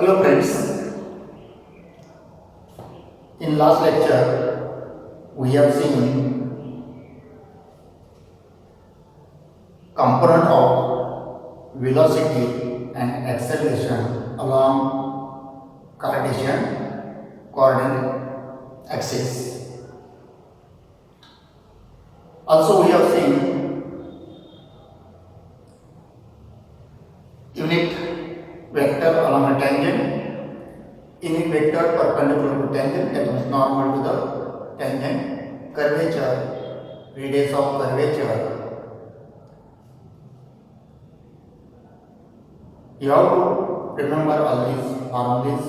Hello friends, in last lecture we have seen component of velocity and acceleration along Cartesian coordinate axis. Also we have seen unit vector along a tangent, unit vector perpendicular to tangent, that is normal to the tangent, curvature, radius of curvature. You have to remember all these formulas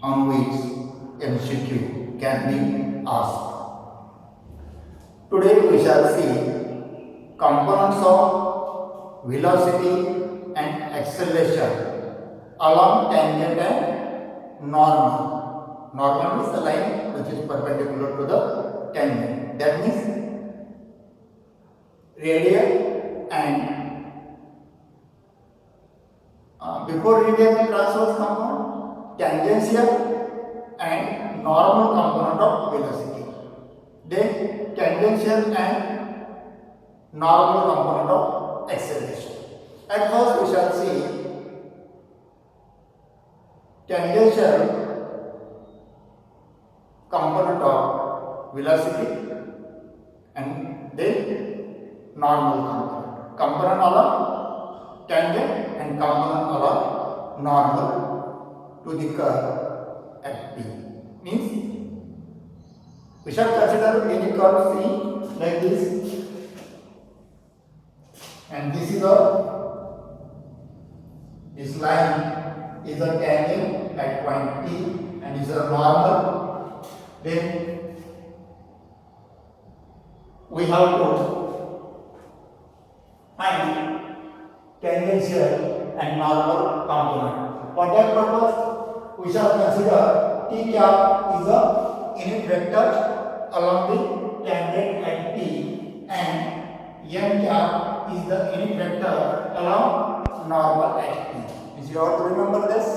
on which MCQ can be asked. Today we shall see components of velocity and acceleration along tangent and normal. Normal is the line which is perpendicular to the tangent. That means radial and before radial and transverse component, tangential and normal component of velocity. Then tangential and normal component of acceleration. At first we shall see tangential component of velocity and then normal component. Component along tangent and component along normal to the curve at P. Means we shall consider any curve C like this, and this line is a tangent at point P and is a normal. Then we have to find tangential and normal component. For that purpose, we shall consider T cap is a unit vector along the tangent at P, and N cap is the unit vector along normal at P. Is you have to remember this?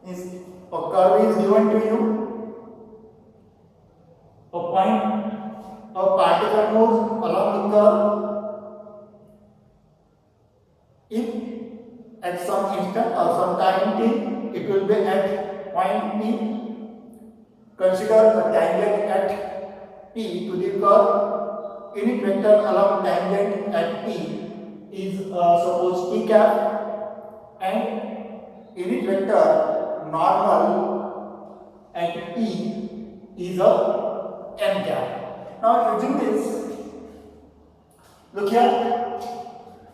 Is a curve is given to you, a point, a particle moves along the curve. If at some instant or some time t, it will be at point P. Consider a tangent at P to the curve. Unit vector along tangent at P is suppose t cap, and unit vector normal at P is a n cap. Now using this, look here.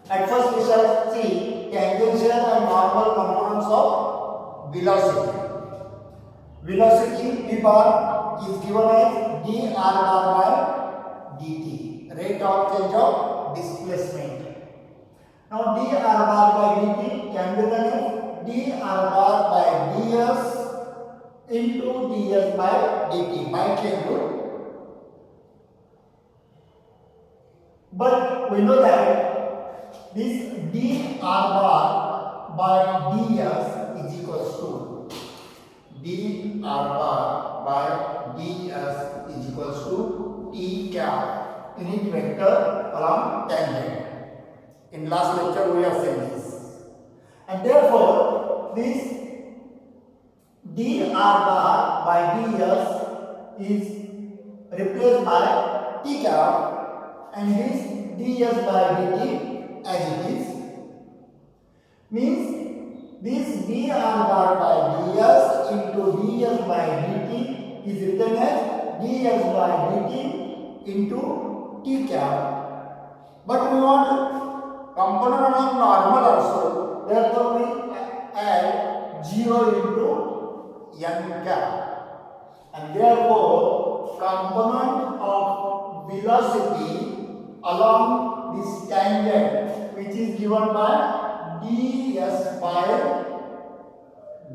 At first we shall see tangential and normal components of velocity. Velocity d bar is given as d r bar by dt, rate of change of displacement. Now d r bar by dt can be written as d r bar by ds into ds by dt by chain rule. But we know that this d r bar by ds is equals to d r bar by ds is equals to t cap, unit vector along tangent. In last lecture we have seen this, and therefore this d r bar by ds is replaced by t cap, and this ds by dt as it is. Means this d r bar by ds into ds by dt is written as ds by dt into t cap. But we want component along normal also, therefore we add 0 into n cap, and therefore component of velocity along this tangent, which is given by ds by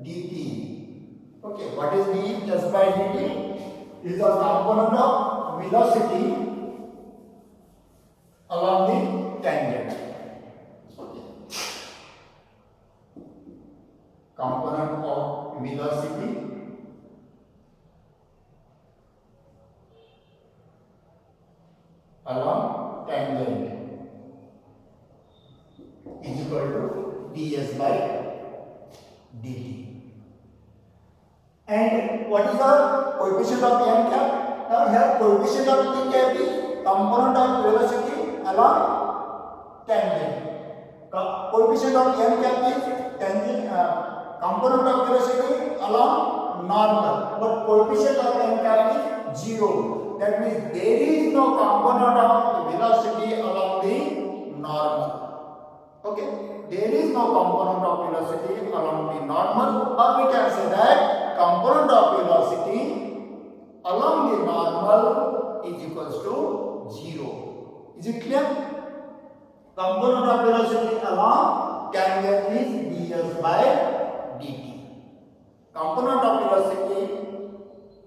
dt. Okay, what is ds by dt? Is the component of velocity along the tangent. velocity along tangent is equal to ds by dt. And what is the coefficient of n cap? Now here coefficient of t cap is component of velocity along tangent. Coefficient of n cap is tangent component of velocity along normal, but coefficient of n cap is 0. That means there is no component of velocity along the normal. Okay, there is no component of velocity along the normal, or we can say that component of velocity along the normal is equals to 0. Is it clear? Component of velocity along tangent is ds by dt. Component of velocity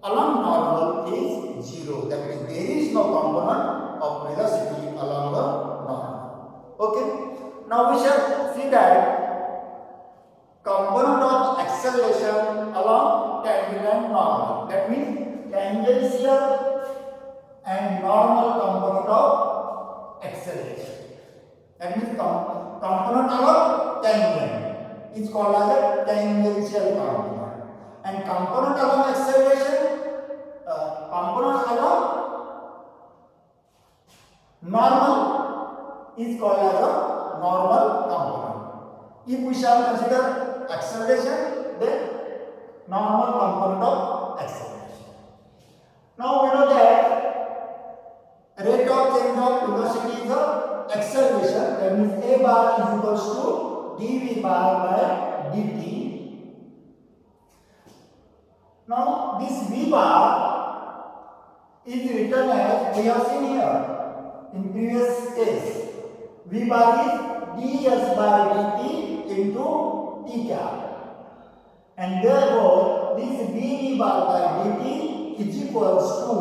along normal is 0. That means there is no component of velocity along the normal. Okay. Now we shall see that component of acceleration along tangent and normal. That means tangential and normal component of acceleration. That means component along tangent is called as a tangential component, and component along acceleration, component along normal is called as a normal component. If we shall consider acceleration, then normal component of acceleration. Now we know that rate of change of velocity is the acceleration. That means a bar is equals to dv bar by dt. Now this v bar is written as we have seen here in previous case. V bar is ds by dt into t cap, and therefore this dv bar by dt is equals to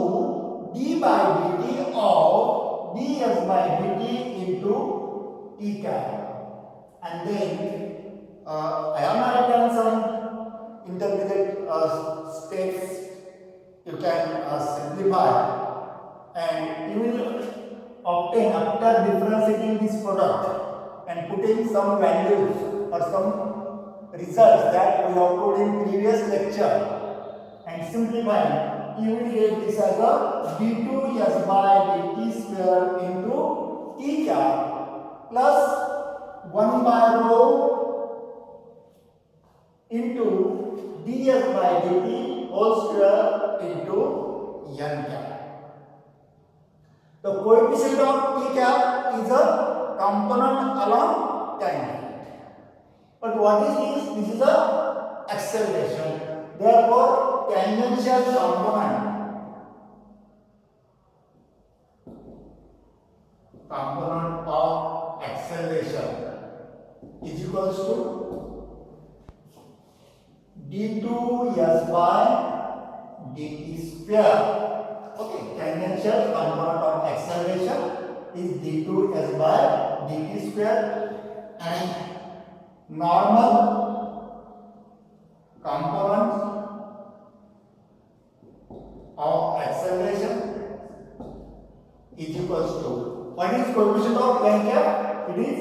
d by dt of ds by dt into t cap. And then I have not done some intermediate steps. You can simplify, and you will obtain after differentiating this product and putting some values or some results that we have put in previous lecture and simplifying, you will get this as a d2s by dt square into t cap plus 1 by rho into ds by dt whole square into n cap. The coefficient of t cap is a component along tangent. But what is this? This is a acceleration. Therefore, tangential component of acceleration is equals to d2s by dt square. Okay, tangential component of acceleration is d2s by dt square, and normal component of acceleration is equals to, what is coefficient of n cap? It is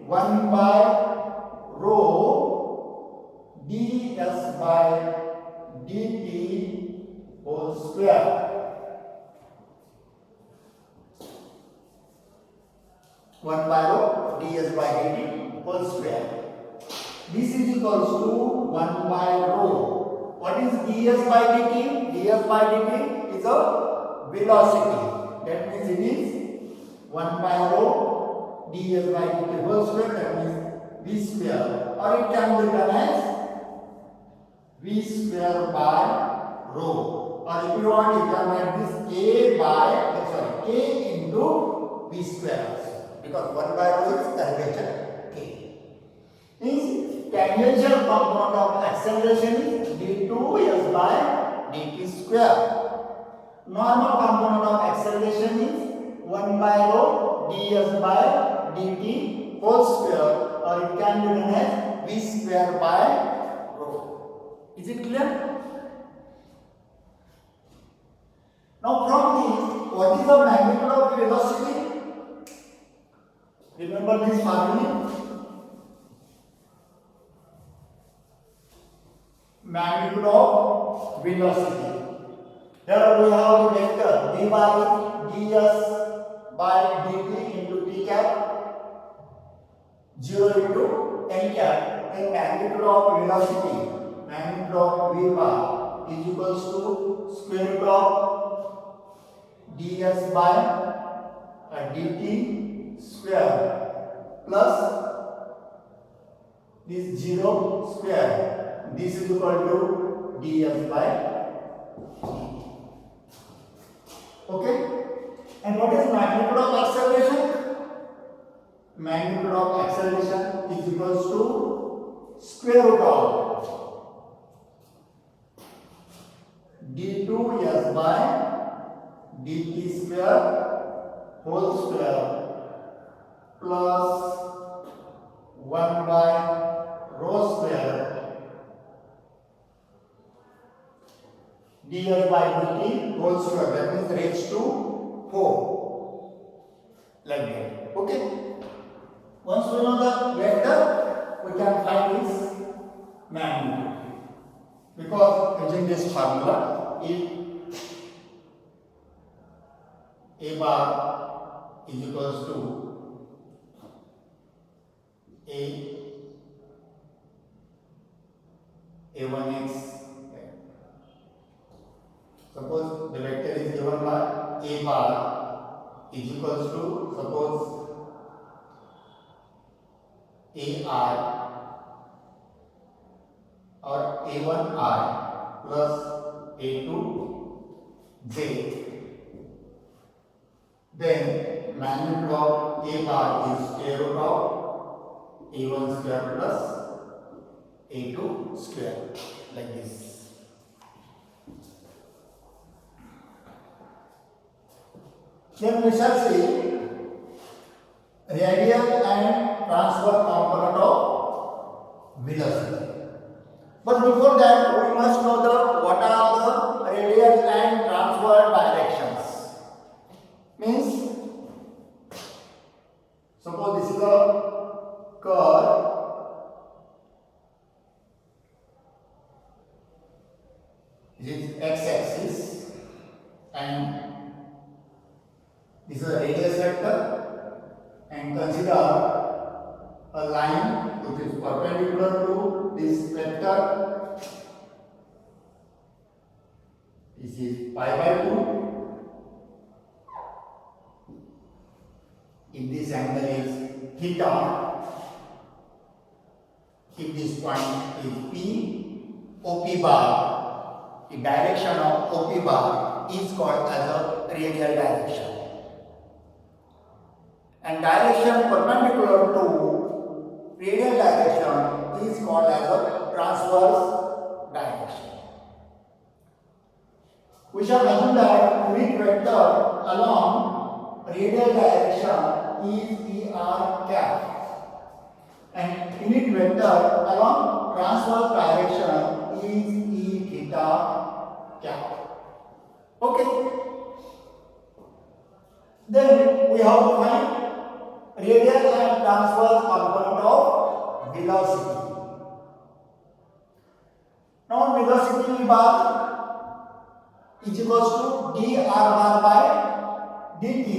1 by rho ds by dt whole square. One by rho ds by dt whole square. This is equals to 1 by rho. What is ds by dt? ds by dt is a velocity. That means it is 1 by rho ds by dt whole square. That means v square, or it can be written as v square by rho. Or if you want, you can write this k into v square, because 1 by rho is curvature k. Means tangential component of acceleration is d2s by dt square. Normal component of acceleration is 1 by rho ds by dt whole square, or it can be written as v square by rho. Is it clear? Now from this, what is the magnitude of velocity? Remember this formula? Magnitude of velocity. Here we have the vector v by ds by dt into t cap, 0 into n cap. Then magnitude of velocity, magnitude of v bar is equals to square root of ds by dt square plus this 0 square. This is equal to ds by dt. Okay? And what is magnitude of acceleration? Magnitude of acceleration is equals to square root of d2s by dt square whole square plus 1 by rho square ds by dt whole square, that means raised to 4, like that. Okay. Once we know the vector, we can find its magnitude, because using this formula, if a bar is equals to a1x, suppose the vector is given by a bar is equals to, suppose ar or a1r plus a2j, then magnitude of a bar is square root of a1 square plus a2 square, like this. Then we shall see radial and transverse component of velocity. But before that, we must know what are the radial and transverse directions. Means, suppose this is a curve. This is x-axis and this is a radius vector, and consider a line which is perpendicular to this vector. This is pi by 2. If this angle is theta, if this point is P, OP bar, the direction of OP bar is called as a radial direction. And direction perpendicular to radial direction is called as a transverse direction. We shall assume that unit vector along radial direction is ER cap, and unit vector along transverse direction is E theta cap. Okay. Then we have to find radial and transverse component of velocity. Now velocity bar is equals to dr bar by dt,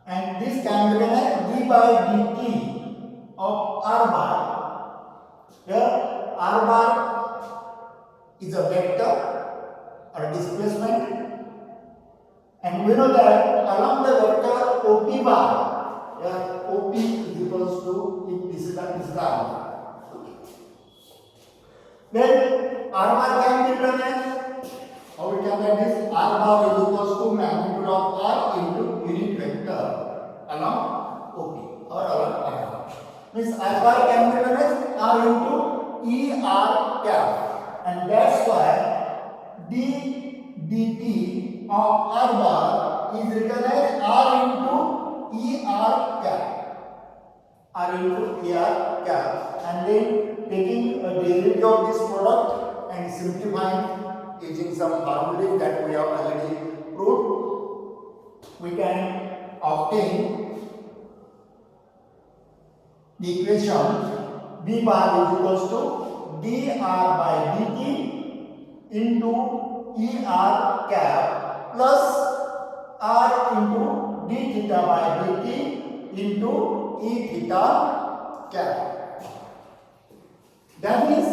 and this can be written as d by dt of r bar. Here r bar is a vector or displacement, and we know that along the vector OP bar, here OP is equals to, if this is the bar. Then r bar can be written as, how we can write this? R bar is equals to magnitude of r into unit vector along OP or along r bar. Means r bar can be written as r into ER cap, and that's why d dt of r bar is written as r into ER cap, r into ER cap, and then taking a derivative of this product and simplifying using some formulas that we have already proved, we can obtain the equation b bar is equals to dr by dt into er cap plus r into d theta by dt into e theta cap. That means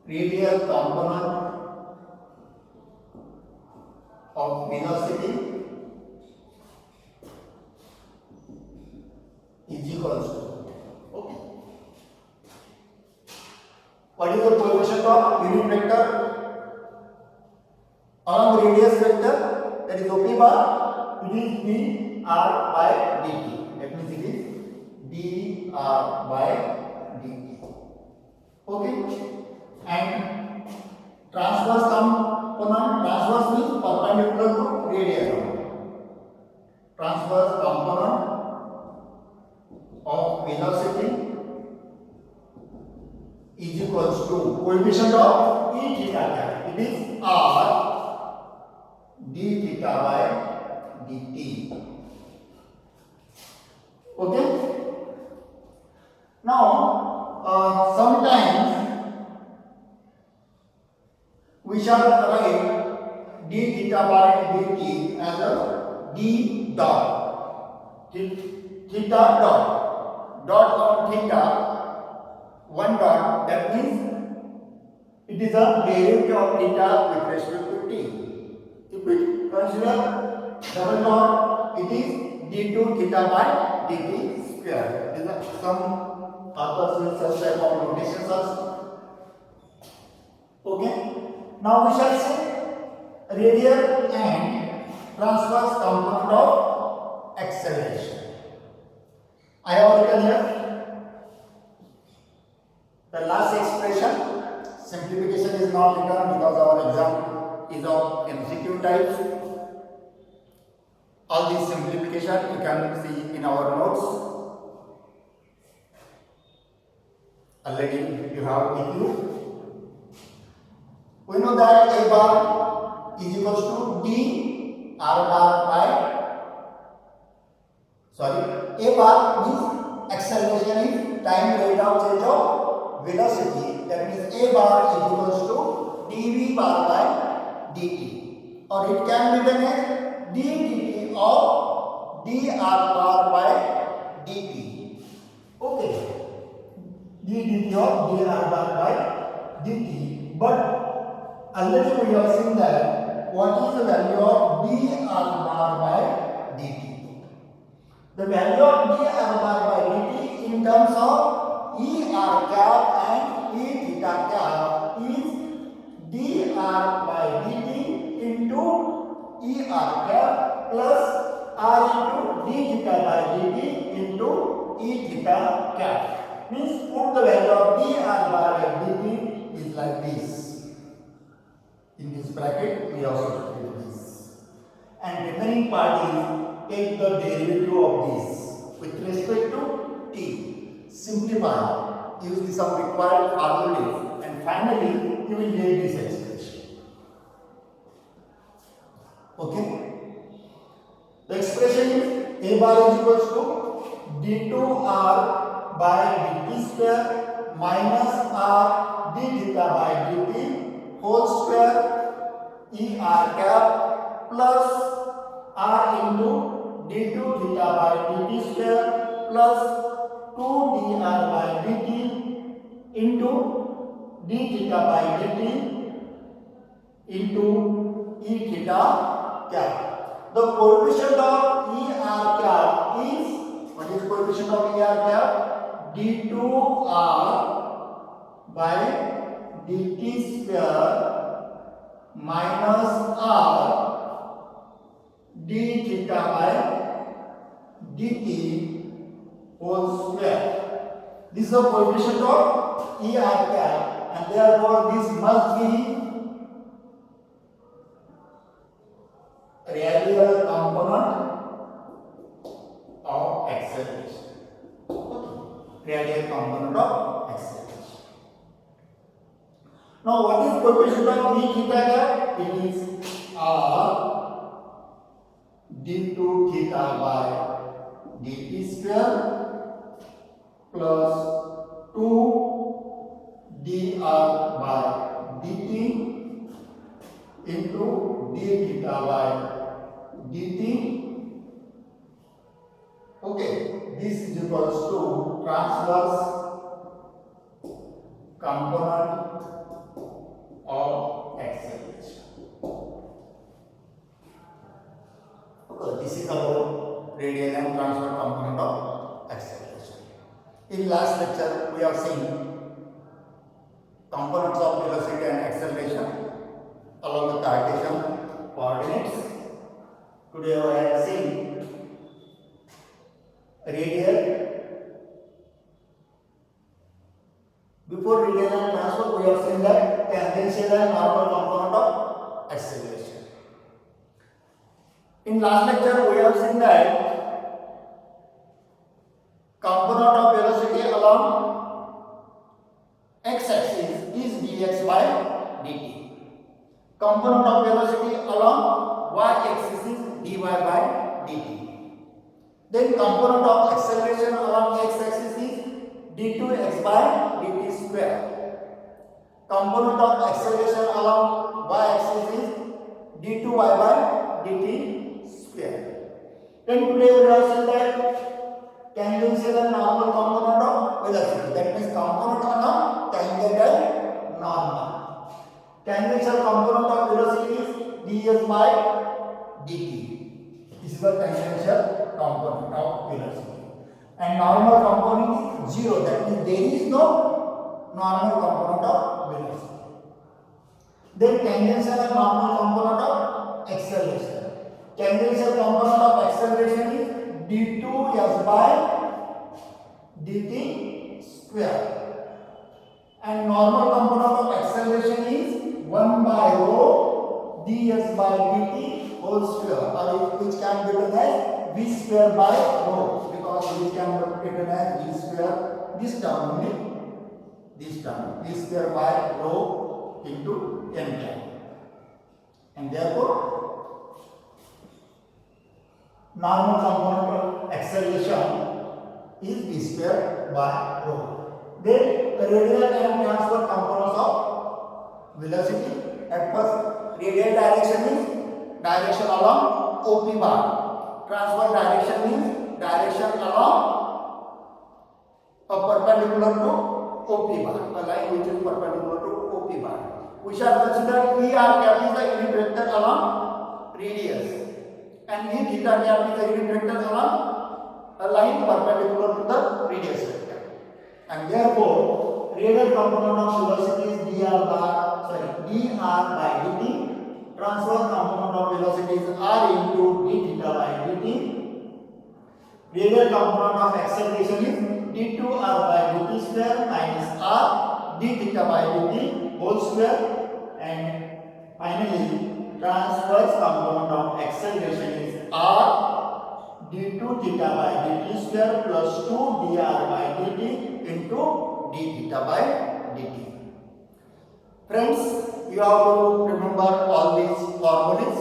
radial component of velocity is equals to, okay, what is the coefficient of unit vector along radius vector, that is OP bar, it is dr by dt, that means it is dr by dt, okay. And transverse component, transverse means perpendicular to radial. Transverse component of velocity is equals to coefficient of e theta cap. It is r d theta by dt. Okay. Now, sometimes we shall write d theta by dt as a d dot, theta dot on theta, one dot, that means it is a derivative of theta with respect to t. If we consider double dot, it is d2 theta by dt square. It is some authors use such type of notations also. Okay. Now we shall say radial and transverse component of acceleration. I have written here the last expression. Simplification is not written because our exam is of MCQ types. All these simplification you can see in our notes. Already you have with you. We know that a bar is equals to d r bar by, a bar means acceleration is time rate of change of velocity. That means a bar is equals to dv bar by dt, or it can be written as d dt of dr bar by dt. Okay, d dt of dr bar by dt, but already we have seen that what is the value of dr bar by dt. The value of dr bar by dt in terms of er cap and e theta cap is dr by dt into er cap plus r into d theta by dt into e theta cap. Means put the value of dr bar by dt is like this. In this bracket, we also take this. And remaining part is take the derivative of this with respect to t. Simplify, use some required formulas, and finally you will get this expression. Okay? The expression is a bar is equals to d2r by dt square minus r d theta by dt whole square er cap plus r into d2 theta by dt square plus 2 dr by dt into d theta by dt into e theta cap. The coefficient of er cap is, what is coefficient of er cap? d2r by dt square minus r d theta by dt whole square. This is the coefficient of er cap, and therefore this must be radial component of acceleration. Radial component of acceleration. Now, what is coefficient of d theta here? It is r d2 theta by dt square plus 2 dr by dt into d theta by dt. Okay, this is equals to transverse component of acceleration. Okay, this is about radial and transverse component of acceleration. In last lecture, we have seen components of velocity and acceleration along the Cartesian coordinates. Today, we have seen radial. Before radial and transverse, we have seen that tangential and normal component of acceleration. In last lecture, we have seen that component of velocity along x-axis is dx by dt. Component of velocity along y-axis is dy by dt. Then component of acceleration along x-axis is d2x by dt square. Component of acceleration along y-axis is d2y by dt square. Then today we have seen that tangential and normal component of velocity. That means component on tangent and normal. Tangential component of velocity is ds by dt. This is the tangential component of velocity, and normal component is 0. That means there is no normal component of velocity. Then tangential and normal component of acceleration. Tangential component of acceleration is d2s by dt square, and normal component of acceleration is 1 by rho ds by dt whole square, or which can be written as v square by rho, because we can written as v square, this term only, this term v square by rho into n time, and therefore normal component of acceleration is v square by rho. Then radial and transverse components of velocity. At first, radial direction is direction along OP bar. Transverse direction is direction along a perpendicular to OP bar, a line which is perpendicular to OP bar. We shall consider ER cap is the unit vector along radius, and E theta cap is the unit vector along a line perpendicular to the radius vector, and therefore radial component of velocity is dr by dt. Transverse component of velocity is r into d theta by dt. Radial component of acceleration is d2r by dt square minus r d theta by dt whole square, and finally transverse component of acceleration is r d2 theta by dt square plus 2 dr by dt into d theta by dt. Friends, you have to remember all these formulas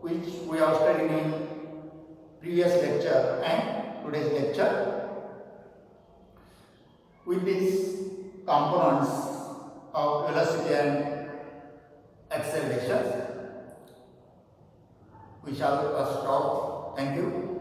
which we have studied in previous lecture and today's lecture. With these components of velocity and acceleration, we shall stop. Thank you.